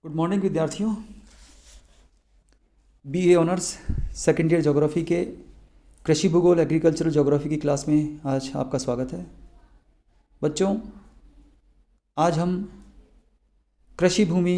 Good morning विद्यार्थियों। BA honours second year geography के कृषि भूगोल एग्रीकल्चरल ज्योग्राफी की क्लास में आज आपका स्वागत है। बच्चों, आज हम कृषि भूमि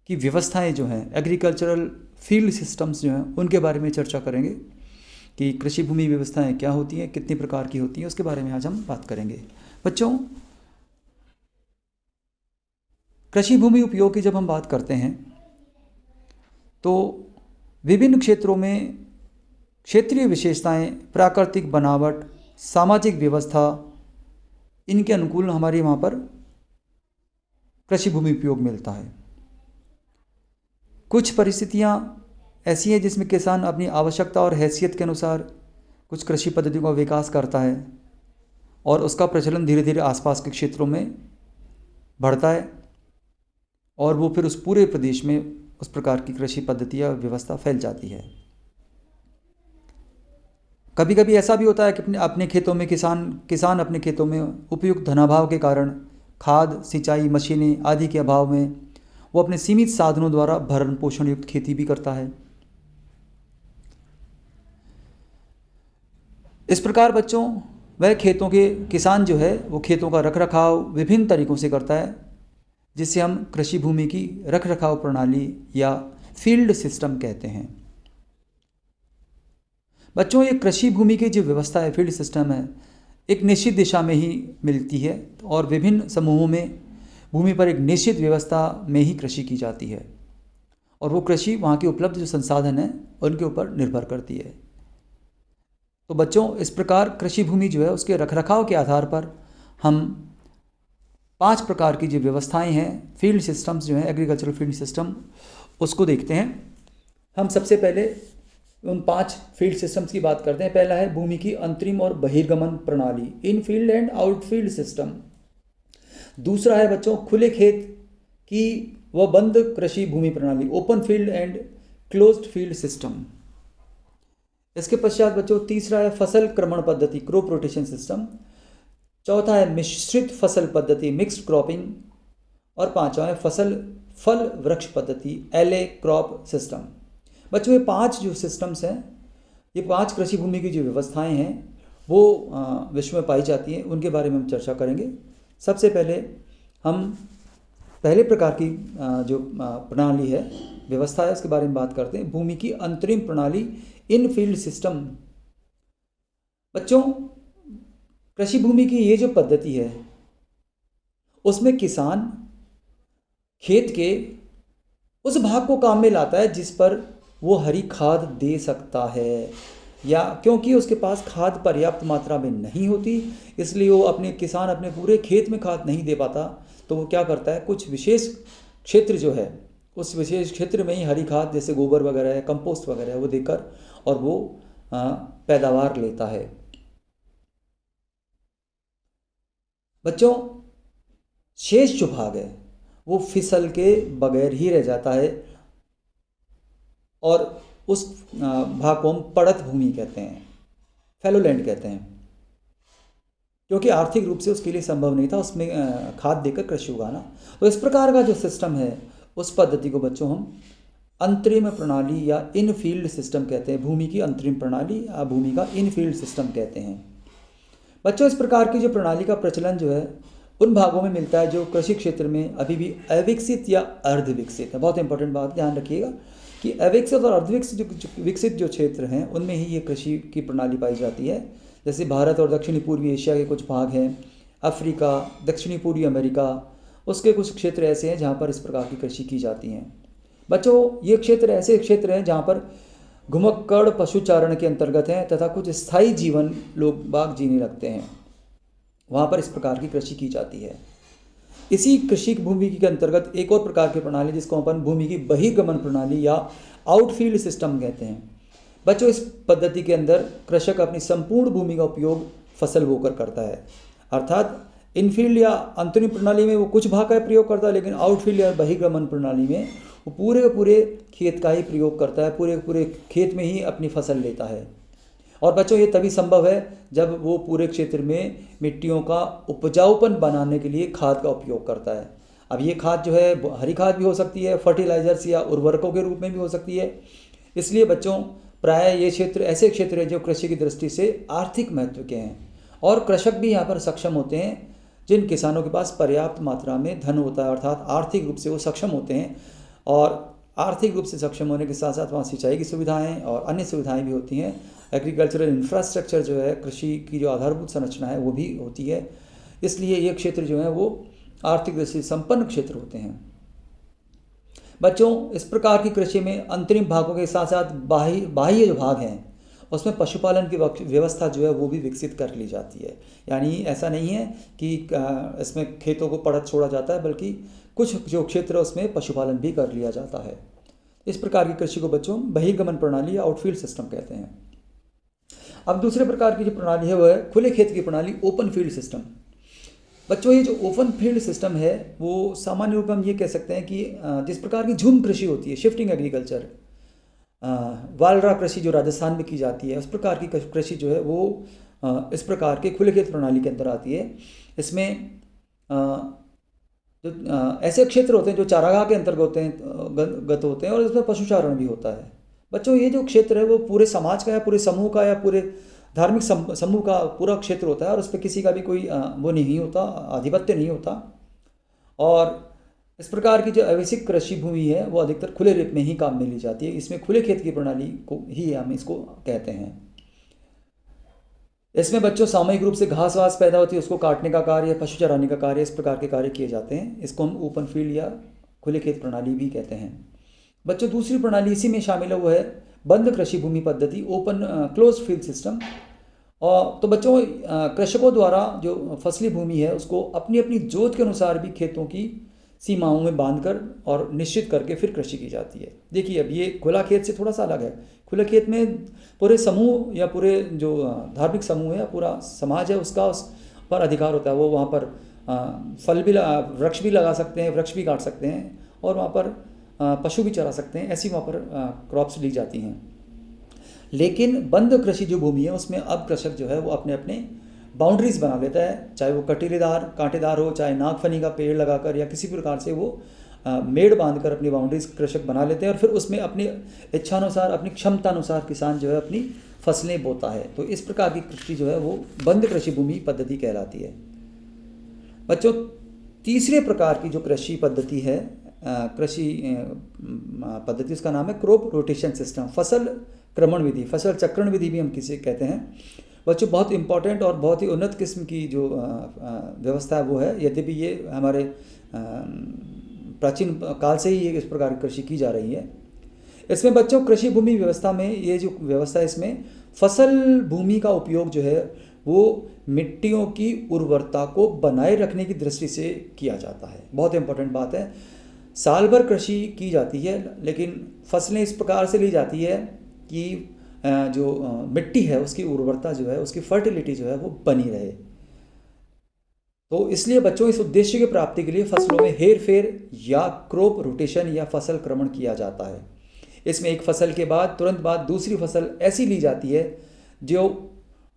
की व्यवस्थाएं जो हैं, एग्रीकल्चरल फील्ड सिस्टम्स जो हैं, उनके बारे में चर्चा करेंगे कि कृषि भूमि व्यवस्थाएं क्या होती हैं, कितनी प्रकार की होती हैं, उसके बारे में आज हम बात करेंगे। बच्चों, कृषि भूमि उपयोग की जब हम बात करते हैं तो विभिन्न क्षेत्रों में क्षेत्रीय विशेषताएं, प्राकृतिक बनावट, सामाजिक व्यवस्था, इनके अनुकूल हमारे वहाँ पर कृषि भूमि उपयोग मिलता है। कुछ परिस्थितियाँ ऐसी हैं जिसमें किसान अपनी आवश्यकता और हैसियत के अनुसार कुछ कृषि पद्धतियों का विकास करता है और उसका प्रचलन धीरे धीरे आसपास के क्षेत्रों में बढ़ता है और वो फिर उस पूरे प्रदेश में उस प्रकार की कृषि पद्धति या व्यवस्था फैल जाती है। कभी कभी ऐसा भी होता है कि अपने खेतों में किसान अपने खेतों में उपयुक्त धनाभाव के कारण खाद, सिंचाई मशीनें आदि के अभाव में वो अपने सीमित साधनों द्वारा भरण पोषण युक्त खेती भी करता है। इस प्रकार बच्चों, वह खेतों के किसान जो है वो खेतों का रखरखाव विभिन्न तरीकों से करता है, जिसे हम कृषि भूमि की रखरखाव प्रणाली या फील्ड सिस्टम कहते हैं। बच्चों, ये कृषि भूमि की जो व्यवस्था है, फील्ड सिस्टम है, एक निश्चित दिशा में ही मिलती है और विभिन्न समूहों में भूमि पर एक निश्चित व्यवस्था में ही कृषि की जाती है और वो कृषि वहाँ के उपलब्ध जो संसाधन हैं उनके ऊपर निर्भर करती है। तो बच्चों, इस प्रकार कृषि भूमि जो है उसके रखरखाव के आधार पर हम 5 प्रकार की जो व्यवस्थाएं हैं, फील्ड सिस्टम्स जो हैं, एग्रीकल्चरल फील्ड सिस्टम, उसको देखते हैं। हम सबसे पहले उन 5 फील्ड सिस्टम्स की बात करते हैं। पहला है भूमि की अंतरिम और बहिर्गमन प्रणाली, इन फील्ड एंड आउटफील्ड सिस्टम। दूसरा है बच्चों खुले खेत की व बंद कृषि भूमि प्रणाली, open field and closed field system. इसके पश्चात बच्चों तीसरा है फसल क्रमण पद्धति, क्रॉप रोटेशन सिस्टम। चौथा है मिश्रित फसल पद्धति, मिक्स्ड क्रॉपिंग। और पांचवा है फल वृक्ष पद्धति, एले क्रॉप सिस्टम। बच्चों, ये 5 जो सिस्टम्स हैं, ये 5 कृषि भूमि की जो व्यवस्थाएं हैं वो विश्व में पाई जाती हैं, उनके बारे में हम चर्चा करेंगे। सबसे पहले हम पहले प्रकार की जो प्रणाली है, व्यवस्था है, उसके बारे में बात करते हैं। भूमि की अंतरिम प्रणाली, इन फील्ड सिस्टम। बच्चों, कृषि भूमि की ये जो पद्धति है उसमें किसान खेत के उस भाग को काम में लाता है जिस पर वो हरी खाद दे सकता है, या क्योंकि उसके पास खाद पर्याप्त मात्रा में नहीं होती इसलिए वो किसान अपने पूरे खेत में खाद नहीं दे पाता, तो वो क्या करता है, कुछ विशेष क्षेत्र जो है उस विशेष क्षेत्र में ही हरी खाद जैसे गोबर वगैरह है, कंपोस्ट वगैरह है, वो देकर और वो पैदावार लेता है। बच्चों, शेष जो भाग है वो फिसल के बगैर ही रह जाता है और उस भाग को हम पड़त भूमि कहते हैं, फैलोलैंड कहते हैं, क्योंकि आर्थिक रूप से उसके लिए संभव नहीं था उसमें खाद देकर कृषि उगाना। तो इस प्रकार का जो सिस्टम है उस पद्धति को बच्चों हम अंतरिम प्रणाली या इन फील्ड सिस्टम कहते हैं। भूमि की अंतरिम प्रणाली या भूमि का इन फील्ड सिस्टम कहते हैं। बच्चों, इस प्रकार की जो प्रणाली का प्रचलन जो है उन भागों में मिलता है जो कृषि क्षेत्र में अभी भी अविकसित या अर्धविकसित है। बहुत इंपॉर्टेंट बात ध्यान रखिएगा कि अविकसित और विकसित जो क्षेत्र हैं उनमें ही ये कृषि की प्रणाली पाई जाती है। जैसे भारत और दक्षिणी पूर्वी एशिया के कुछ भाग हैं, अफ्रीका, दक्षिणी पूर्वी अमेरिका, उसके कुछ क्षेत्र ऐसे हैं जहाँ पर इस प्रकार की कृषि की जाती हैं। बच्चों, ये क्षेत्र ऐसे क्षेत्र हैं जहाँ पर घुमक्कड़ पशुचारण के अंतर्गत हैं तथा कुछ स्थायी जीवन लोग बाग जीने लगते हैं, वहाँ पर इस प्रकार की कृषि की जाती है। इसी कृषि भूमि के अंतर्गत एक और प्रकार की प्रणाली जिसको अपन भूमि की बहिर्गमन प्रणाली या आउटफील्ड सिस्टम कहते हैं। बच्चों, इस पद्धति के अंदर कृषक अपनी संपूर्ण भूमि का उपयोग फसल बोकर करता है, अर्थात इनफील्ड या अंतरिम प्रणाली में वो कुछ भाग का प्रयोग करता है, लेकिन आउटफील्ड या बहिर्गमन प्रणाली में वो पूरे खेत का ही प्रयोग करता है, पूरे खेत में ही अपनी फसल लेता है। और बच्चों, ये तभी संभव है जब वो पूरे क्षेत्र में मिट्टियों का उपजाऊपन बनाने के लिए खाद का उपयोग करता है। अब ये खाद जो है हरी खाद भी हो सकती है, फर्टिलाइजर्स या उर्वरकों के रूप में भी हो सकती है। इसलिए बच्चों प्राय ये क्षेत्र ऐसे क्षेत्र है जो कृषि की दृष्टि से आर्थिक महत्व के हैं, और कृषक भी यहाँ पर सक्षम होते हैं जिन किसानों के पास पर्याप्त मात्रा में धन होता है, अर्थात आर्थिक रूप से वो सक्षम होते हैं। और आर्थिक रूप से सक्षम होने के साथ साथ वहाँ सिंचाई की सुविधाएं और अन्य सुविधाएं भी होती हैं। एग्रीकल्चरल इंफ्रास्ट्रक्चर जो है, कृषि की जो आधारभूत संरचना है वो भी होती है। इसलिए ये क्षेत्र जो है वो आर्थिक दृष्टि से संपन्न क्षेत्र होते हैं। बच्चों इस प्रकार की कृषि में अंतरिम भागों के साथ साथ बाह्य जो भाग हैं उसमें पशुपालन की व्यवस्था जो है वो भी विकसित कर ली जाती है। यानी ऐसा नहीं है कि इसमें खेतों को पड़ा छोड़ा जाता है, बल्कि कुछ जो क्षेत्र है उसमें पशुपालन भी कर लिया जाता है। इस प्रकार की कृषि को बच्चों बहिर्गमन प्रणाली या आउटफील्ड सिस्टम कहते हैं। अब दूसरे प्रकार की जो प्रणाली है वो है खुले खेत की प्रणाली, ओपन फील्ड सिस्टम। बच्चों ये जो ओपन फील्ड सिस्टम है वो सामान्य रूप में हम ये कह सकते हैं कि जिस प्रकार की झूम कृषि होती है, शिफ्टिंग एग्रीकल्चर, वालरा कृषि जो राजस्थान में की जाती है, उस प्रकार की कृषि जो है वो इस प्रकार के खुले खेत प्रणाली के अंदर आती है। इसमें जो ऐसे क्षेत्र होते हैं जो चारागाह के अंतर्गत गत होते हैं और इसमें पशुचारण भी होता है। बच्चों ये जो क्षेत्र है वो पूरे समाज का या पूरे समूह का या पूरे धार्मिक समूह का पूरा क्षेत्र होता है, और उस पर किसी का भी कोई वो नहीं होता, आधिपत्य नहीं होता। और इस प्रकार की जो अवैसिक कृषि भूमि है वो अधिकतर खुले रूप में ही काम में ली जाती है। इसमें खुले खेत की प्रणाली को ही हम इसको कहते हैं। इसमें बच्चों सामूहिक रूप से घास वास पैदा होती है, उसको काटने का कार्य या पशु चराने का कार्य, इस प्रकार के कार्य किए जाते हैं। इसको हम ओपन फील्ड या खुले खेत प्रणाली भी कहते हैं। बच्चों दूसरी प्रणाली इसी में शामिल है वो है बंद कृषि भूमि पद्धति, ओपन क्लोज फील्ड सिस्टम। और तो बच्चों कृषकों द्वारा जो फसली भूमि है उसको अपनी अपनी जोत के अनुसार भी खेतों की सीमाओं में बांधकर और निश्चित करके फिर कृषि की जाती है। देखिए अब ये खुला खेत से थोड़ा सा अलग है। खुले खेत में पूरे समूह या पूरे जो धार्मिक समूह है या पूरा समाज है उसका उस पर अधिकार होता है। वो वहाँ पर फल भी वृक्ष भी लगा सकते हैं, वृक्ष भी काट सकते हैं, और वहाँ पर पशु भी चरा सकते हैं। ऐसी वहाँ पर क्रॉप्स ली जाती हैं। लेकिन बंद कृषि जो भूमि है उसमें अब कृषक जो है वो अपने अपने बाउंड्रीज बना लेता है, चाहे वो कटीलेदार कांटेदार हो, चाहे नागफनी का पेड़ लगाकर या किसी प्रकार से वो मेड़ बांधकर अपनी बाउंड्रीज कृषक बना लेते हैं, और फिर उसमें अपनी इच्छानुसार अपनी क्षमता अनुसार किसान जो है अपनी फसलें बोता है। तो इस प्रकार की कृषि जो है वो बंद कृषि भूमि पद्धति कहलाती है। बच्चों तीसरे प्रकार की जो कृषि पद्धति है, कृषि पद्धति, उसका नाम है क्रॉप रोटेशन सिस्टम, फसल क्रमण विधि, फसल चक्रण विधि भी हम किसे कहते हैं। बच्चों बहुत इंपॉर्टेंट और बहुत ही उन्नत किस्म की जो व्यवस्था है वो है, यद्यपि ये हमारे प्राचीन काल से ही ये इस प्रकार की कृषि की जा रही है। इसमें बच्चों कृषि भूमि व्यवस्था में ये जो व्यवस्था है इसमें फसल भूमि का उपयोग जो है वो मिट्टियों की उर्वरता को बनाए रखने की दृष्टि से किया जाता है। बहुत इंपॉर्टेंट बात है। साल भर कृषि की जाती है, लेकिन फसलें इस प्रकार से ली जाती है कि जो मिट्टी है उसकी उर्वरता जो है, उसकी फर्टिलिटी जो है वो बनी रहे। तो इसलिए बच्चों इस उद्देश्य की प्राप्ति के लिए फसलों में हेर फेर या क्रॉप रोटेशन या फसल क्रमण किया जाता है। इसमें एक फसल के बाद तुरंत बाद दूसरी फसल ऐसी ली जाती है जो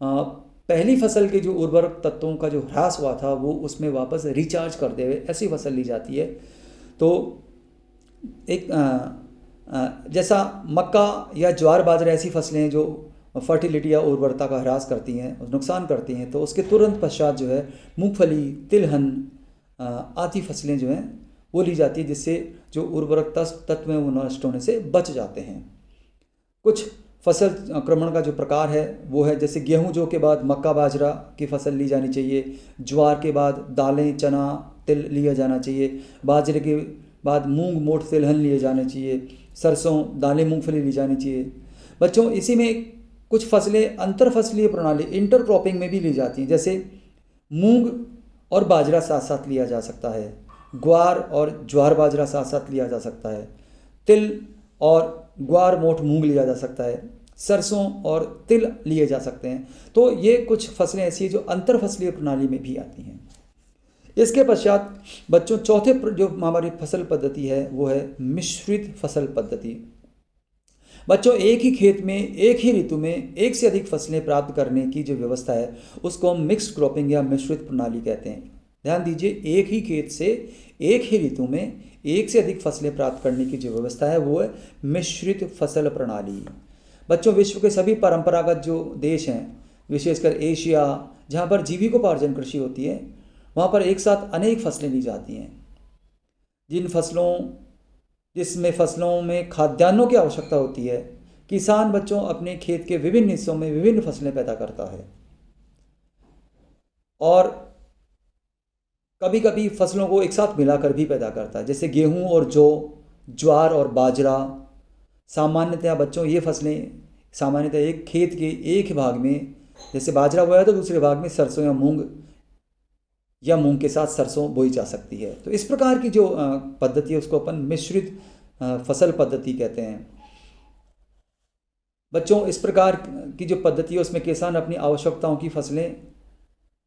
पहली फसल के जो उर्वरक तत्वों का जो ह्रास हुआ था वो उसमें वापस रिचार्ज कर दे, ऐसी फसल ली जाती है। तो एक जैसा मक्का या ज्वार बाजरा ऐसी फसलें जो फर्टिलिटी या उर्वरता का ह्रास करती हैं, नुकसान करती हैं, तो उसके तुरंत पश्चात जो है मूंगफली, तिलहन आदि फसलें जो हैं वो ली जाती है, जिससे जो उर्वरक तत्व हैं वो नष्ट होने से बच जाते हैं। कुछ फसल क्रमण का जो प्रकार है वो है जैसे गेहूं जौ के बाद मक्का बाजरा की फसल ली जानी चाहिए, ज्वार के बाद दालें चना तिल लिया जाना चाहिए, बाजरे के बाद मूंग मोठ तिलहन लिए जाने चाहिए, सरसों दालें मूंगफली ली जानी चाहिए। बच्चों इसी में कुछ फसलें अंतर फसलीय प्रणाली इंटरक्रॉपिंग में भी ली जाती हैं, जैसे मूंग और बाजरा साथ साथ लिया जा सकता है, ग्वार और ज्वार बाजरा साथ साथ लिया जा सकता है, तिल और ग्वार मोठ मूंग लिया जा सकता है, सरसों और तिल लिए जा सकते हैं। तो ये कुछ फसलें ऐसी हैं जो अंतर फसलीय प्रणाली में भी आती हैं। इसके पश्चात बच्चों चौथे जो हमारी फसल पद्धति है वो है मिश्रित फसल पद्धति। बच्चों एक ही खेत में एक ही ऋतु में एक से अधिक फसलें प्राप्त करने की जो व्यवस्था है उसको हम मिक्स्ड क्रॉपिंग या मिश्रित प्रणाली कहते हैं। ध्यान दीजिए, एक ही खेत से एक ही ऋतु में एक से अधिक फसलें प्राप्त करने की जो व्यवस्था है वो है मिश्रित फसल प्रणाली। बच्चों, विश्व के सभी परंपरागत जो देश हैं, विशेषकर एशिया, जहाँ पर जीविकोपार्जन कृषि होती है, वहाँ पर एक साथ अनेक फसलें ली जाती हैं। जिसमें फसलों में खाद्यान्नों की आवश्यकता होती है, किसान बच्चों अपने खेत के विभिन्न हिस्सों में विभिन्न फसलें पैदा करता है और कभी कभी फसलों को एक साथ मिलाकर भी पैदा करता है, जैसे गेहूं और जौ, ज्वार और बाजरा। सामान्यतया बच्चों ये फसलें सामान्यतः एक खेत के एक भाग में, जैसे बाजरा बोया तो दूसरे भाग में सरसों या मूंग के साथ सरसों बोई जा सकती है। तो इस प्रकार की जो पद्धति है उसको अपन मिश्रित फसल पद्धति कहते हैं। बच्चों, इस प्रकार की जो पद्धति है उसमें किसान अपनी आवश्यकताओं की फसलें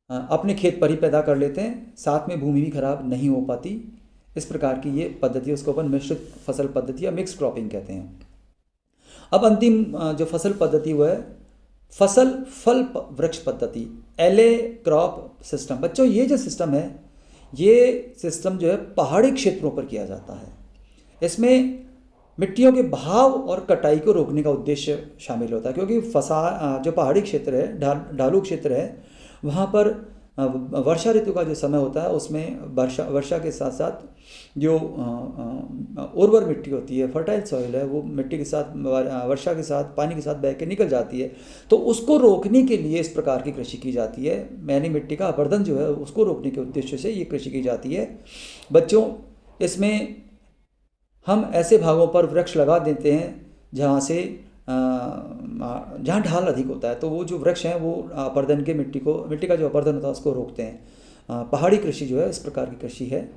अपने खेत पर ही पैदा कर लेते हैं, साथ में भूमि भी खराब नहीं हो पाती। इस प्रकार की ये पद्धति उसको अपन मिश्रित फसल पद्धति या मिक्स क्रॉपिंग कहते हैं। अब अंतिम जो फसल पद्धति वो है फसल फल वृक्ष पद्धति, एले क्रॉप सिस्टम। बच्चों, ये जो सिस्टम है, ये सिस्टम जो है पहाड़ी क्षेत्रों पर किया जाता है। इसमें मिट्टियों के बहाव और कटाई को रोकने का उद्देश्य शामिल होता है, क्योंकि जो पहाड़ी क्षेत्र है, ढालू क्षेत्र है, वहाँ पर वर्षा ऋतु का जो समय होता है उसमें वर्षा के साथ साथ जो उर्वर मिट्टी होती है, फर्टाइल सॉइल है, वो मिट्टी के साथ वर्षा के साथ पानी के साथ बह के निकल जाती है। तो उसको रोकने के लिए इस प्रकार की कृषि की जाती है। मैली मिट्टी का अपरदन जो है उसको रोकने के उद्देश्य से ये कृषि की जाती है। बच्चों, इसमें हम ऐसे भागों पर वृक्ष लगा देते हैं जहाँ ढाल अधिक होता है, तो वो जो वृक्ष हैं वो अपरदन के मिट्टी का जो अपरदन होता है उसको रोकते हैं। पहाड़ी कृषि जो है इस प्रकार की कृषि है।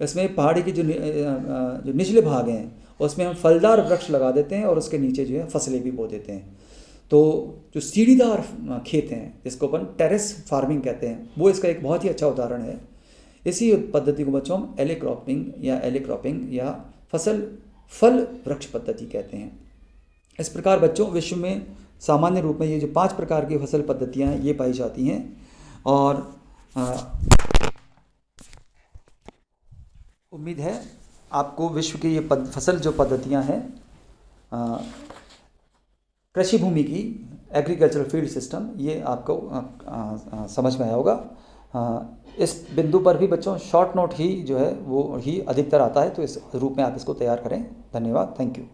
इसमें पहाड़ी की जो निचले भाग हैं उसमें हम फलदार वृक्ष लगा देते हैं और उसके नीचे जो है फसलें भी बो देते हैं। तो जो सीढ़ीदार खेत हैं जिसको अपन टेरेस फार्मिंग कहते हैं, वो इसका एक बहुत ही अच्छा उदाहरण है। इसी पद्धति को बच्चों हम एले क्रॉपिंग या फल वृक्ष पद्धति कहते हैं। इस प्रकार बच्चों, विश्व में सामान्य रूप में ये जो 5 प्रकार की फसल पद्धतियाँ हैं ये पाई जाती हैं। और उम्मीद है आपको विश्व की ये फसल जो पद्धतियाँ हैं कृषि भूमि की, एग्रीकल्चरल फील्ड सिस्टम, ये आपको समझ में आया होगा। इस बिंदु पर भी बच्चों शॉर्ट नोट ही जो है वो ही अधिकतर आता है, तो इस रूप में आप इसको तैयार करें। धन्यवाद, थैंक यू।